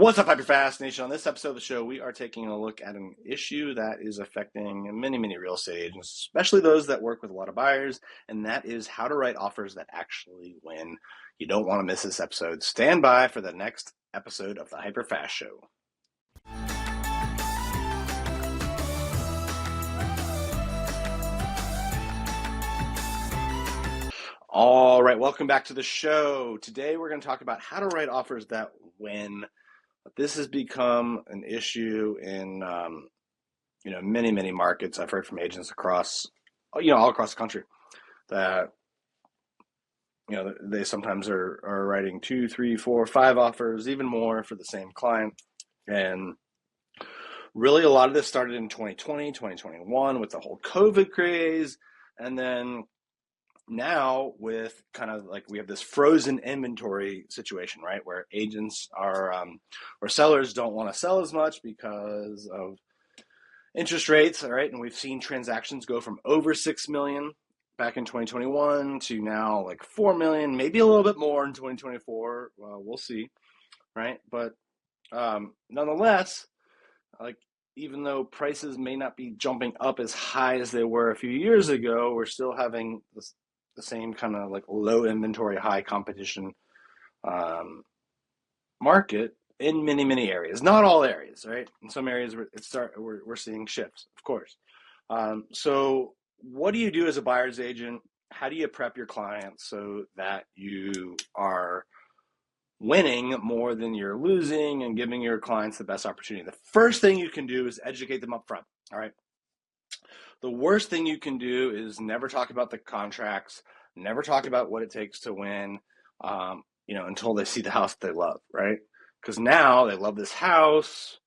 What's up, HyperFast Nation? On this episode of the show, we are taking a look at an issue that is affecting many real estate agents, especially those that work with a lot of buyers, and that is how to write offers that actually win. You don't want to miss this episode. Stand by for the next episode of the HyperFast Show. All right, welcome back to the show. Today we're going to talk about how to write offers that win. This has become an issue in many markets. I've heard from agents across all across the country that they sometimes are writing 2, 3, 4, 5 offers, even more for the same client. And really a lot of this started in 2020, 2021 with the whole COVID craze, and then now with kind of like we have this frozen inventory situation, right, where agents are or sellers don't want to sell as much because of interest rates, all right? And we've seen transactions go from over 6 million back in 2021 to now like 4 million, maybe a little bit more in 2024. Well, we'll see, right? But nonetheless, like even though prices may not be jumping up as high as they were a few years ago, we're still having the same kind of like low inventory, high competition market in many areas. Not all areas, right? In some areas we're seeing shifts, of course. So what do you do as a buyer's agent? How do you prep your clients so that you are winning more than you're losing and giving your clients the best opportunity? The first thing you can do is educate them up front, all right? The worst thing you can do is never talk about the contracts, never talk about what it takes to win, until they see the house they love, right? Because now they love this house,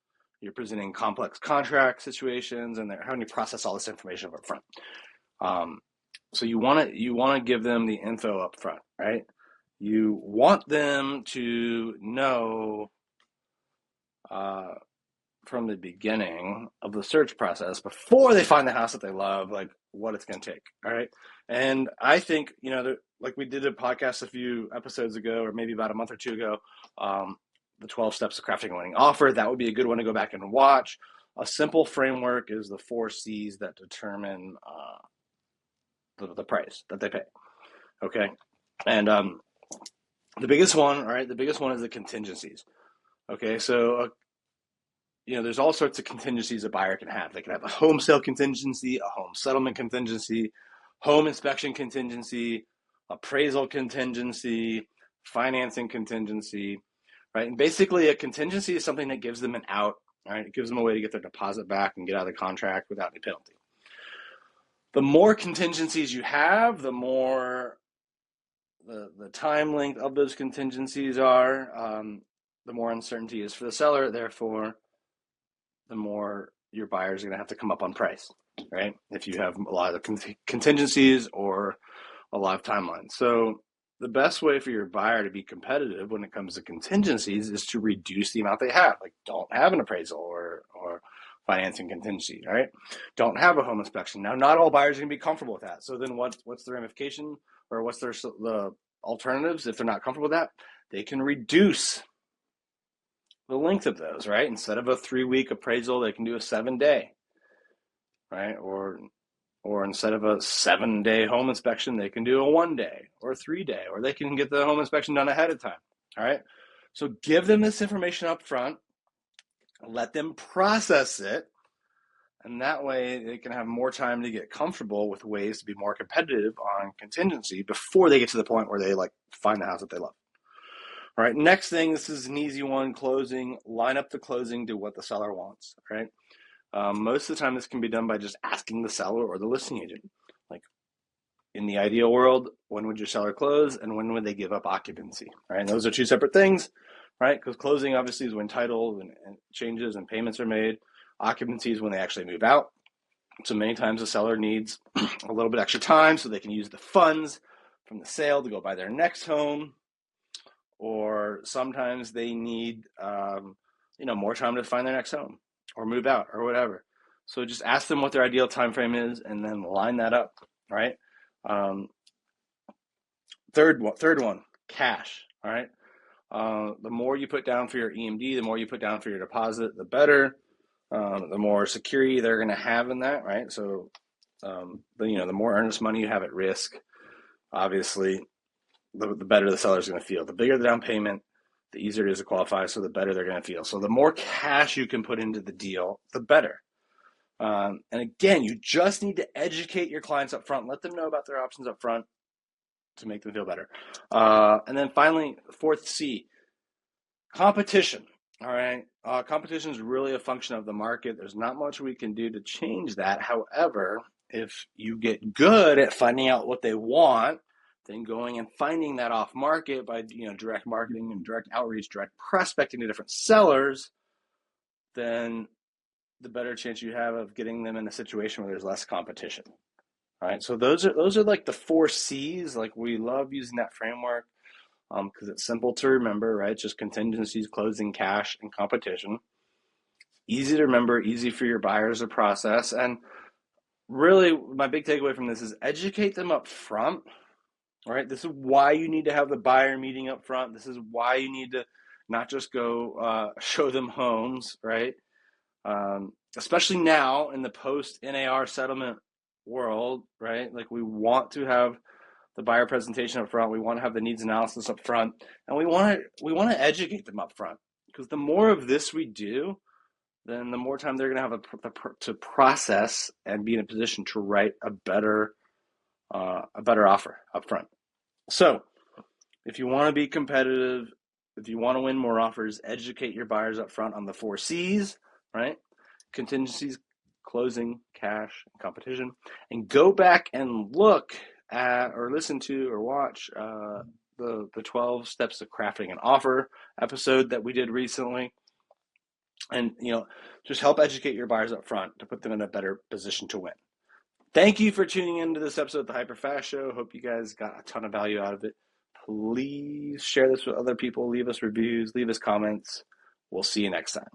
you're presenting complex contract situations, and they're having to process all this information up front. So you want to give them the info up front, right? You want them to know from the beginning of the search process, before they find the house that they love, like what it's going to take, all right? And I think, like we did a podcast a few episodes ago, or maybe about a month or two ago, the 12 steps of crafting a winning offer. That would be a good one to go back and watch. A simple framework is the 4 C's that determine the price that they pay, okay? And the biggest one, all right, is the contingencies, okay? So there's all sorts of contingencies a buyer can have. They can have a home sale contingency, a home settlement contingency, home inspection contingency, appraisal contingency, financing contingency, right? And basically a contingency is something that gives them an out, right? It gives them a way to get their deposit back and get out of the contract without any penalty. The more contingencies you have, the more the time length of those contingencies are, the more uncertainty is for the seller, therefore the more your buyers are going to have to come up on price, right? If you have a lot of contingencies or a lot of timelines. So the best way for your buyer to be competitive when it comes to contingencies is to reduce the amount they have. Like don't have an appraisal or financing contingency, right? Don't have a home inspection. Now, not all buyers are going to be comfortable with that. So then what's the ramification, or what's the alternatives if they're not comfortable with that? They can reduce the length of those, right? Instead of a 3-week appraisal, they can do a 7-day, right? Or instead of a 7-day home inspection, they can do a 1-day or a 3-day, or they can get the home inspection done ahead of time, all right? So give them this information up front, let them process it, and that way they can have more time to get comfortable with ways to be more competitive on contingency before they get to the point where they find the house that they love. All right, next thing, this is an easy one, closing. Line up the closing to what the seller wants, right? Most of the time this can be done by just asking the seller or the listing agent. Like in the ideal world, when would your seller close and when would they give up occupancy, right? And those are 2 separate things, right? Because closing obviously is when title and changes and payments are made. Occupancy is when they actually move out. So many times the seller needs a little bit extra time so they can use the funds from the sale to go buy their next home. Or sometimes they need, more time to find their next home or move out or whatever. So just ask them what their ideal time frame is and then line that up, right? Third one, cash, all right? The more you put down for your EMD, the more you put down for your deposit, the better. The more security they're going to have in that, right? So, the more earnest money you have at risk, obviously, the better the seller's going to feel. The bigger the down payment, the easier it is to qualify, so the better they're going to feel. So the more cash you can put into the deal, the better. And again, you just need to educate your clients up front. Let them know about their options up front to make them feel better. And then finally, fourth C, competition. All right. Competition is really a function of the market. There's not much we can do to change that. However, if you get good at finding out what they want, then going and finding that off market by direct marketing and direct outreach, direct prospecting to different sellers, then the better chance you have of getting them in a situation where there's less competition. All right. So those are like the 4 C's. Like, we love using that framework because it's simple to remember, right? It's just contingencies, closing, cash, and competition. Easy to remember, easy for your buyers to process. And really, my big takeaway from this is educate them up front. All right. This is why you need to have the buyer meeting up front. This is why you need to not just go show them homes, right? Especially now in the post NAR settlement world, right? Like, we want to have the buyer presentation up front. We want to have the needs analysis up front, and we want to educate them up front, because the more of this we do, then the more time they're going to have to process and be in a position to write a better offer up front. So, if you want to be competitive, if you want to win more offers, educate your buyers up front on the 4 C's, right? Contingencies, closing, cash, and competition. And go back and look at, or listen to, or watch the 12 steps of crafting an offer episode that we did recently. And, just help educate your buyers up front to put them in a better position to win. Thank you for tuning into this episode of the HyperFast Show. Hope you guys got a ton of value out of it. Please share this with other people. Leave us reviews. Leave us comments. We'll see you next time.